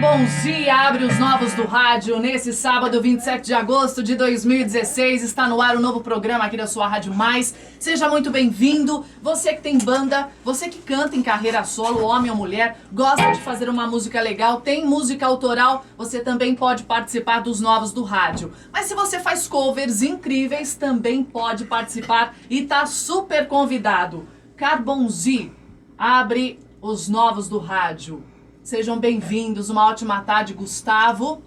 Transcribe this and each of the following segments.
Carbonzi abre os novos do rádio nesse sábado, 27 de agosto de 2016. Está no ar o novo programa aqui da sua Rádio Mais. Seja muito bem-vindo. Você que tem banda, você que canta em carreira solo, homem ou mulher, gosta de fazer uma música legal, tem música autoral, você também pode participar dos novos do rádio. Mas se você faz covers incríveis, também pode participar e tá super convidado. Carbonzi abre os novos do rádio. Sejam bem-vindos, uma ótima tarde, Gustavo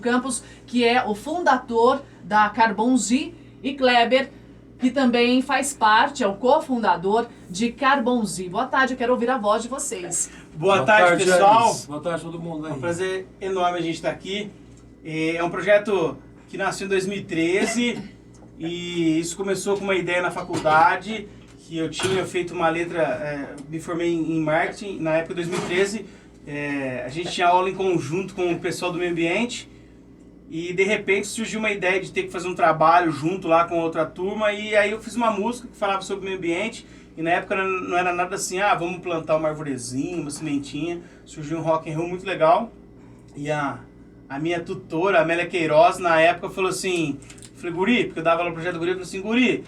Campos, que é o fundador da Carbonzi, e Kleber, que também faz parte, é o cofundador de Carbonzi. Boa tarde, eu quero ouvir a voz de vocês. Boa tarde, pessoal. Boa tarde, todo mundo aí. É um prazer enorme a gente estar aqui. É um projeto que nasceu em 2013 e isso começou com uma ideia na faculdade, que eu tinha feito uma letra, me formei em marketing na época de 2013. A gente tinha aula em conjunto com o pessoal do meio ambiente e de repente surgiu uma ideia de ter que fazer um trabalho junto lá com outra turma, e aí eu fiz uma música que falava sobre o meio ambiente, e na época não era nada assim, vamos plantar uma arvorezinha, uma sementinha. Surgiu um rock and roll muito legal, e a minha tutora, a Amélia Queiroz, na época falou assim, falei, Guri, porque eu dava aula no projeto Guri, eu falei assim, Guri,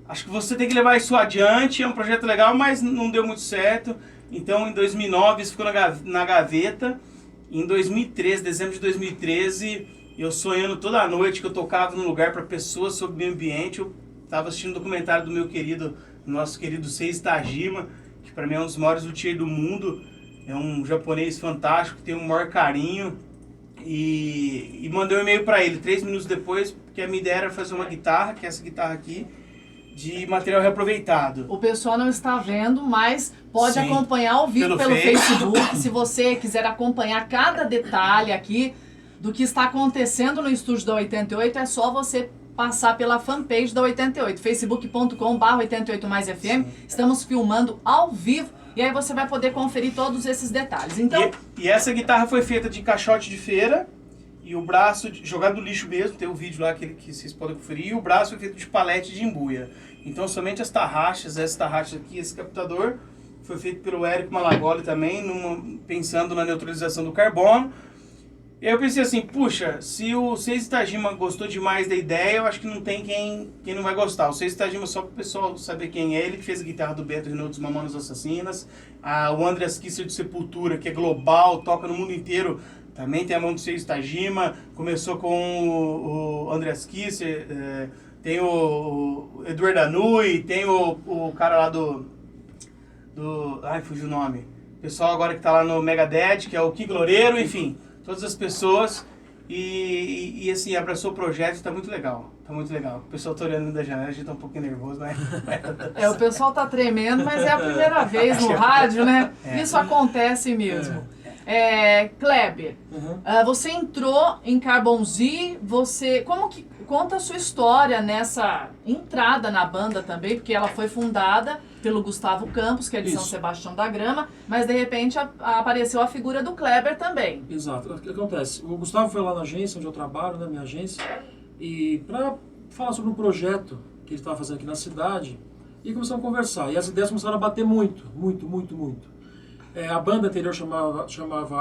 acho que você tem que levar isso adiante, é um projeto legal, mas não deu muito certo. Então, em 2009, isso ficou na gaveta. Em 2013, dezembro de 2013, eu sonhando toda noite que eu tocava num lugar para pessoas sobre o meio ambiente. Eu estava assistindo um documentário do nosso querido Seiji Tajima, que para mim é um dos maiores luthiers do mundo. É um japonês fantástico, que tem um maior carinho. E mandei um e-mail para ele 3 minutos depois, porque a minha ideia era fazer uma guitarra, que é essa guitarra aqui, de material reaproveitado. O pessoal não está vendo, mas pode Sim, acompanhar ao vivo pelo Face. Facebook. Se você quiser acompanhar cada detalhe aqui do que está acontecendo no estúdio da 88, é só você passar pela fanpage da 88, facebook.com/88maisfm. Estamos filmando ao vivo e aí você vai poder conferir todos esses detalhes. Então, E essa guitarra foi feita de caixote de feira, e o braço jogado no lixo mesmo, tem um vídeo lá que vocês podem conferir, e o braço foi feito de palete de embuia. Então somente as tarraxas, essa tarraxa aqui, esse captador, foi feito pelo Érico Malagoli também, pensando na neutralização do carbono. E aí eu pensei assim, puxa, se o Seiji Tajima gostou demais da ideia, eu acho que não tem quem não vai gostar. O Seiji Tajima, só para o pessoal saber quem é, ele que fez a guitarra do Beto Renault dos Mamonas Assassinas, o Andreas Kisser de Sepultura, que é global, toca no mundo inteiro, também tem a mão do Seiji Tajima. Começou com o Andreas Kisser, tem o Eduardo Anui, tem o cara lá ai, fugiu o nome. O pessoal agora que tá lá no Megadeth, que é o Kiko Loureiro, enfim, todas as pessoas. E assim, abraçou o projeto, tá muito legal. Tá muito legal. O pessoal tá olhando da janela, a gente tá um pouquinho nervoso, né? o pessoal tá tremendo, mas é a primeira vez no rádio, né? Isso acontece mesmo. Kleber, você entrou em Carbonzi, conta a sua história nessa entrada na banda também, porque ela foi fundada pelo Gustavo Campos, que é de São Sebastião da Grama, mas de repente apareceu a figura do Kleber também. Exato. O que acontece? O Gustavo foi lá na agência onde eu trabalho, na minha agência, e para falar sobre um projeto que ele estava fazendo aqui na cidade, e começamos a conversar, e as ideias começaram a bater muito. A banda anterior chamava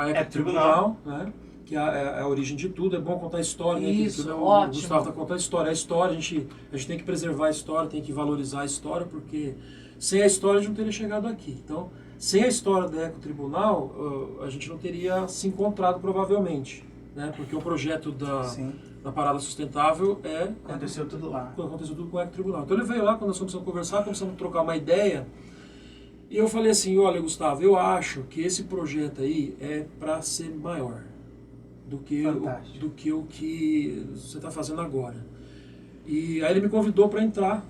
Eco Tribunal, né? Que é a origem de tudo. É bom contar a história, né? Isso, O ótimo. Gustavo está contando a história. A gente tem que preservar a história, tem que valorizar a história, porque sem a história a gente não teria chegado aqui. Então, sem a história do Eco Tribunal, a gente não teria se encontrado provavelmente, né? Porque o projeto da Parada Sustentável Aconteceu tudo lá. Aconteceu tudo com o Eco Tribunal. Então ele veio lá, quando nós começamos a conversar, começamos a trocar uma ideia. E eu falei assim, olha, Gustavo, eu acho que esse projeto aí é para ser maior do que o que você está fazendo agora. E aí ele me convidou para entrar,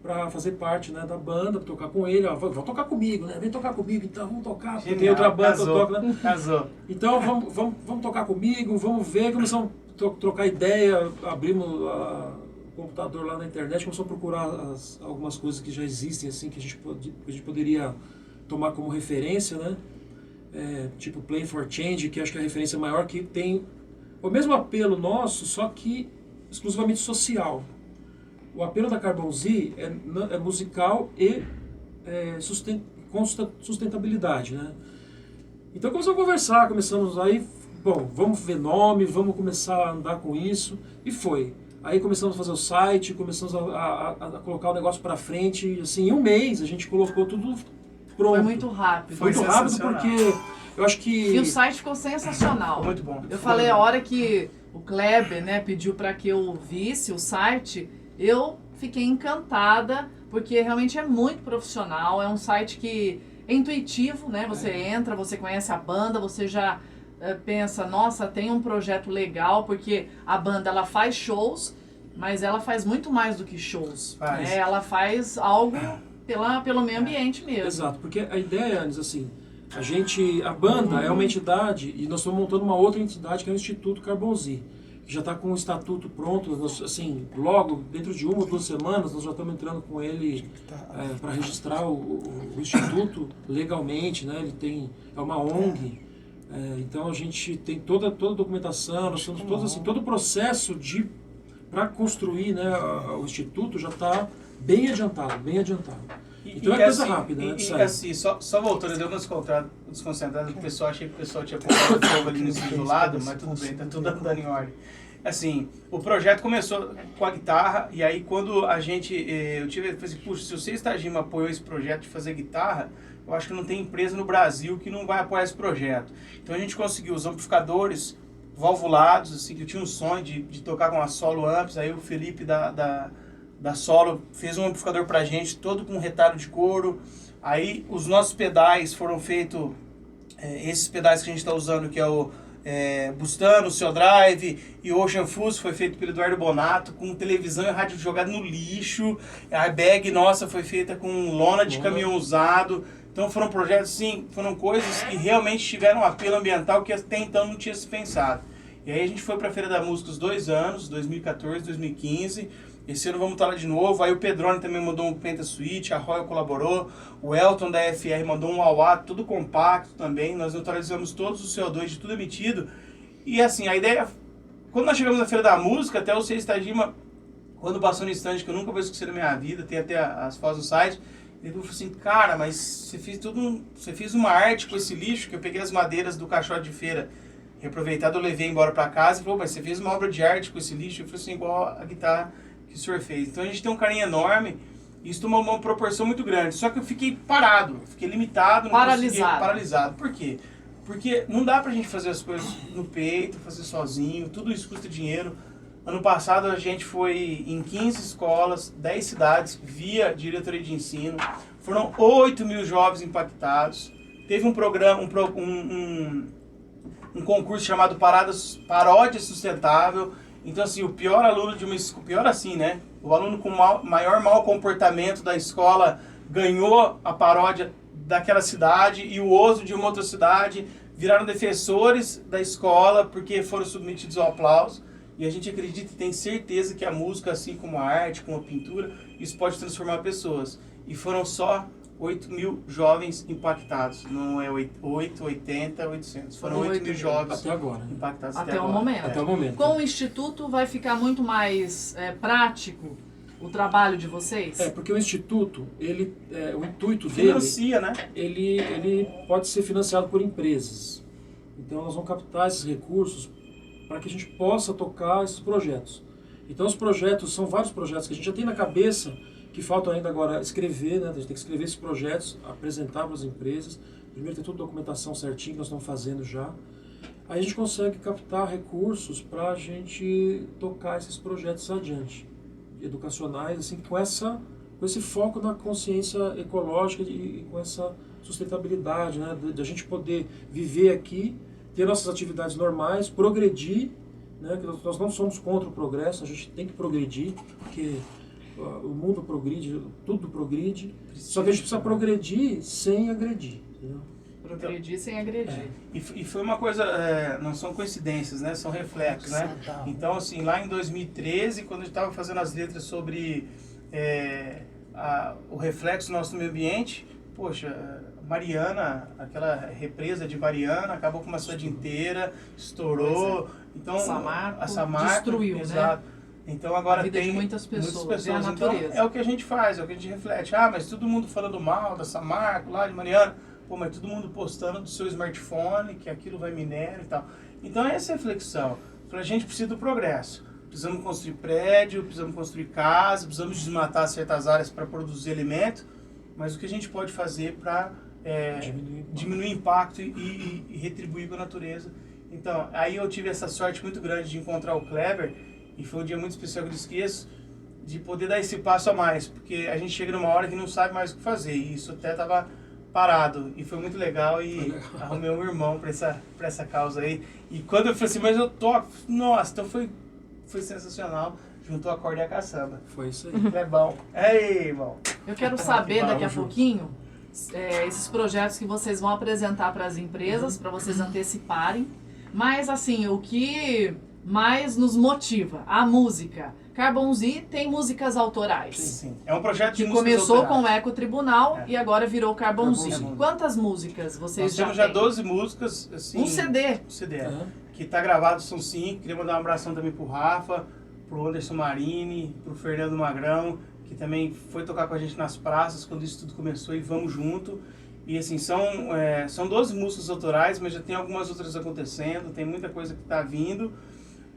para fazer parte, né, da banda, para tocar com ele. Vão tocar comigo, né? Vem tocar comigo, então vamos tocar. Genial, tem outra banda que eu toco, né? Casou. Então vamos tocar comigo, vamos ver. Começamos a trocar ideia, abrimos computador lá na internet, começou a procurar algumas coisas que já existem, assim, que a gente poderia tomar como referência, né? Tipo Play for Change, que acho que é a referência maior, que tem o mesmo apelo nosso, só que exclusivamente social. O apelo da Carbonzi é musical e com sustentabilidade, né? Então começamos a conversar, começamos aí, bom, vamos ver nome, vamos começar a andar com isso, e foi. Aí começamos a fazer o site, começamos a colocar o negócio para frente, e assim, em um mês a gente colocou tudo pronto. Foi muito rápido. Foi muito rápido porque eu acho que... E o site ficou sensacional. Muito bom. Eu falei a hora que o Kleber, né, pediu para que eu visse o site, eu fiquei encantada, porque realmente é muito profissional, é um site que é intuitivo, né? Você entra, você conhece a banda, você já pensa, nossa, tem um projeto legal, porque a banda ela faz shows, mas ela faz muito mais do que shows. Né? Ela faz algo pelo meio ambiente mesmo. Exato, porque a ideia, Anis, assim, a banda é uma entidade e nós estamos montando uma outra entidade que é o Instituto Carbonzi, que já está com o estatuto pronto, assim, logo, dentro de 1 ou 2 semanas, nós já estamos entrando com ele para registrar o Instituto legalmente, né? Ele é uma ONG, então a gente tem toda a documentação, nós temos todo o processo para construir, né, o Instituto já está bem adiantado, bem adiantado. Então é coisa rápida, né? E assim, só voltando, eu dei uma desconcentrada, o pessoal achei que o pessoal tinha colocado fogo ali no estúdio do lado, mas tudo bem, tá tudo andando em ordem. Assim, o projeto começou com a guitarra, e aí quando eu falei assim, puxa, se o Seis Tajima apoiou esse projeto de fazer guitarra, eu acho que não tem empresa no Brasil que não vai apoiar esse projeto. Então a gente conseguiu os amplificadores valvulados, assim, que eu tinha um sonho de tocar com a Solo Amps, aí o Felipe da Solo fez um amplificador pra gente, todo com retalho de couro. Aí os nossos pedais foram feitos, esses pedais que a gente está usando, que é o Bustano, o Seu Drive e o Ocean Fuse, foi feito pelo Eduardo Bonato, com televisão e rádio jogado no lixo. A bag nossa foi feita com lona de caminhão usado. Então foram projetos, sim, foram coisas que realmente tiveram um apelo ambiental que até então não tinha se pensado. E aí a gente foi para a Feira da Música os 2 anos, 2014, 2015. Esse ano vamos estar lá de novo. Aí o Pedrone também mandou um Penta Switch, a Royal colaborou, o Elton da FR mandou um wah-wah, tudo compacto também. Nós neutralizamos todos os CO2 de tudo emitido. E assim, a ideia, quando nós chegamos na Feira da Música, até o Seis Tajima, quando passou no stand, que eu nunca vou esquecer na minha vida, tem até as fotos no site, ele falou assim, cara, mas você fez uma arte com esse lixo, que eu peguei as madeiras do caixote de feira, reaproveitado, eu levei embora para casa, ele falou, mas você fez uma obra de arte com esse lixo? Eu falei assim, igual a guitarra que o senhor fez. Então a gente tem um carinho enorme, e isso tomou uma proporção muito grande. Só que eu fiquei parado, fiquei limitado, paralisado. Por quê? Porque não dá pra gente fazer as coisas no peito, fazer sozinho, tudo isso custa dinheiro. Ano passado a gente foi em 15 escolas, 10 cidades, via diretoria de ensino. Foram 8 mil jovens impactados. Teve um programa, um concurso chamado Paródia Sustentável. Então, assim, o pior aluno de uma escola, pior assim, né? O aluno com maior mau comportamento da escola ganhou a paródia daquela cidade, e o outro de uma outra cidade viraram defensores da escola porque foram submetidos ao aplauso. E a gente acredita e tem certeza que a música, assim como a arte, como a pintura, isso pode transformar pessoas. E foram só 8 mil jovens impactados. Não é 8, 80, 800. Foram 8 mil jovens até agora, né? Impactados até o momento. Até o momento. Com o Instituto vai ficar muito mais prático o trabalho de vocês? Porque o Instituto, o intuito dele... Financia, né? Ele pode ser financiado por empresas. Então nós vamos captar esses recursos para que a gente possa tocar esses projetos. Então os projetos, são vários projetos que a gente já tem na cabeça, que faltam ainda agora escrever, né? A gente tem que escrever esses projetos, apresentar para as empresas. Primeiro ter toda a documentação certinha que nós estamos fazendo já. Aí a gente consegue captar recursos para a gente tocar esses projetos adiante, educacionais, assim, com esse foco na consciência ecológica e com essa sustentabilidade, né? De a gente poder viver aqui, ter nossas atividades normais, progredir, né? Que nós não somos contra o progresso, a gente tem que progredir, porque o mundo progride, tudo progride, só que a gente precisa progredir sem agredir, entendeu? Progredir sem agredir. E foi uma coisa, não são coincidências, né? São reflexos, né? Então, assim, lá em 2013, quando a gente estava fazendo as letras sobre o reflexo do nosso meio ambiente, poxa, Mariana, aquela represa de Mariana, acabou com uma cidade inteira, estourou. Então, a Samarco destruiu, exato. né? Então agora a vida tem de muitas pessoas. E a Então, natureza. é o que a gente faz, é o que a gente reflete. Ah, mas todo mundo falando mal da Samarco, lá de Mariana. pô, mas todo mundo postando do seu smartphone, que aquilo vai minério e tal. Então essa é a reflexão. A gente precisa do progresso. Precisamos construir prédio, precisamos construir casa, precisamos desmatar certas áreas para produzir alimento, mas o que a gente pode fazer para diminuir o impacto e retribuir com a natureza. Então, aí eu tive essa sorte muito grande de encontrar o Kleber, e foi um dia muito especial que eu não esqueço, de poder dar esse passo a mais, porque a gente chega numa hora que não sabe mais o que fazer, e isso até estava parado, e foi muito legal, e arrumei um irmão para essa causa aí. E quando eu falei assim, mas eu toco, nossa, então foi sensacional, juntou a corda e a caçamba. Foi isso aí. É bom. Ei, irmão. Eu quero saber daqui a pouquinho esses projetos que vocês vão apresentar para as empresas, para vocês anteciparem. Mas assim, o que mais nos motiva? A música. Carbon Z tem músicas autorais. Sim. É um projeto de que músicas começou autorais. com o Eco Tribunal e agora virou Carbon Z. Z. Quantas músicas vocês Nós já temos têm? já 12 músicas, assim... Um CD. Um CD, que tá gravado, são 5. Queria mandar um abração também pro Rafa, pro Anderson Marini, pro Fernando Magrão, que também foi tocar com a gente nas praças quando isso tudo começou, e vamos junto. E assim, são 12 músicas autorais, mas já tem algumas outras acontecendo, tem muita coisa que tá vindo.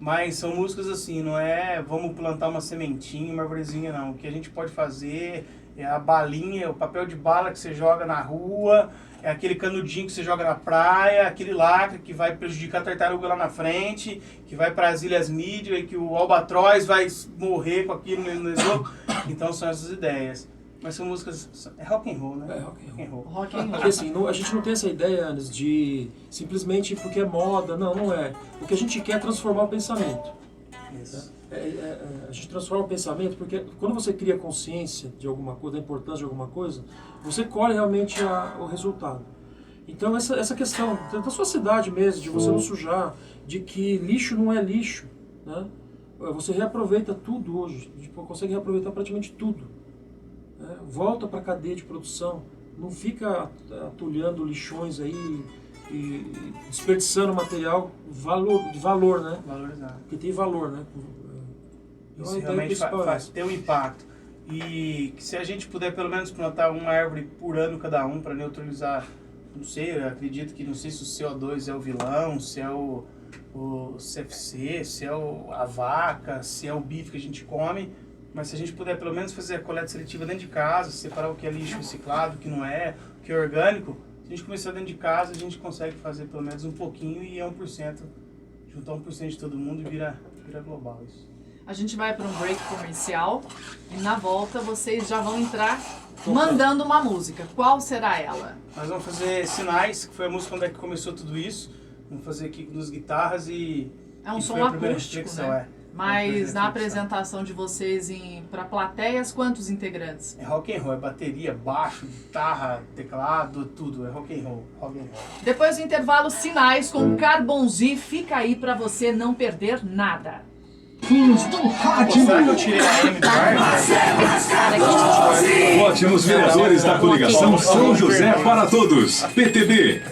Mas são músicas assim, não é vamos plantar uma sementinha, uma arvorezinha, não. O que a gente pode fazer é a balinha, o papel de bala que você joga na rua, é aquele canudinho que você joga na praia, aquele lacre que vai prejudicar a tartaruga lá na frente, que vai para as Ilhas Midway, que o albatroz vai morrer com aquilo no esgoto. Então são essas ideias. Mas são músicas... É rock and roll, né? É rock and roll. Rock and roll. Porque assim, a gente não tem essa ideia, Anis, de simplesmente porque é moda. Não é. O que a gente quer é transformar o pensamento. Isso. A gente transforma o pensamento porque quando você cria consciência de alguma coisa, da importância de alguma coisa, você colhe realmente o resultado. Então essa questão da sua cidade mesmo, de você não sujar, de que lixo não é lixo, né? Você reaproveita tudo hoje, consegue reaproveitar praticamente tudo. Volta para a cadeia de produção, não fica atulhando lixões aí e desperdiçando material de valor, né? Valorizar. Porque tem valor, né? Isso realmente faz ter um impacto. E que se a gente puder pelo menos plantar uma árvore por ano cada um para neutralizar, não sei, eu acredito que não sei se o CO2 é o vilão, se é o CFC, se é a vaca, se é o bife que a gente come. Mas se a gente puder pelo menos fazer a coleta seletiva dentro de casa, separar o que é lixo reciclado, o que não é, o que é orgânico, se a gente começar dentro de casa, a gente consegue fazer pelo menos um pouquinho e é 1%, juntar 1% de todo mundo e vira global isso. A gente vai para um break comercial e na volta vocês já vão entrar mandando uma música. Qual será ela? Nós vamos fazer Sinais, que foi a música onde é que começou tudo isso. Vamos fazer aqui com duas guitarras e... É um e som foi a primeira acústico, reflexão, né? Mas na apresentação de vocês para plateias, quantos integrantes? É rock and roll, é bateria, baixo, guitarra, teclado, tudo. É rock and roll, rock and roll. Depois do intervalo, Sinais com Carbon Z. Fica aí para você não perder nada. Será que eu tirei a M do ar? Ótimos vereadores da coligação São José para Todos. PTB.